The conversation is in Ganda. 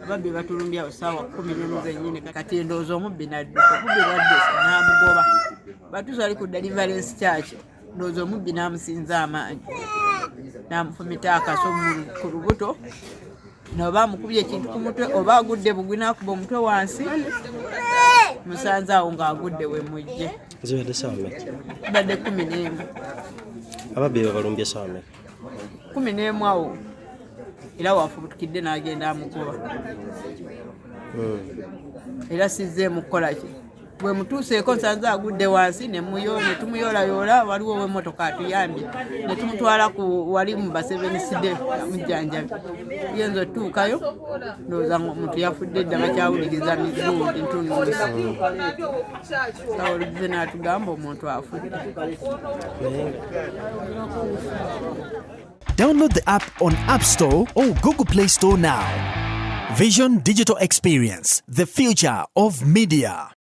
ababbi batulumbye awo ssaawa 11 zennyini kati ndowooza omubbi n'adduka omubbi bwadde n'amugoba batuusa ali ku deliverance church ndowooza omubbi n'amusinza amaanyi n'amufumita akaso ku lubuto noba amukubye ekintu ku mutwe oba agudde bugwi n'akuba omutwe wansi musanze awo ng'agudde we mujje zibadde ssaawa mmeka badde 11 ababbi babalumbye ssaawa mmeka 11 awo era wafubutukidde n'agenda amugoba era sizzeemu kukola ki bwe mutuuseeko nsanze agudde wansi ne tumuyoolayoola waliwo w'emmotoka atuyambye ne tumutwala wali mu baseveniside amujjanjabi yenza otuukayo ndowooza omuntu yafudde dda bakyawuliriza mizuundi ntunuusi awulize n'atugamba omuntu afudde. Download the app on App Store or Google Play Store now. Vision Digital Experience, the future of media.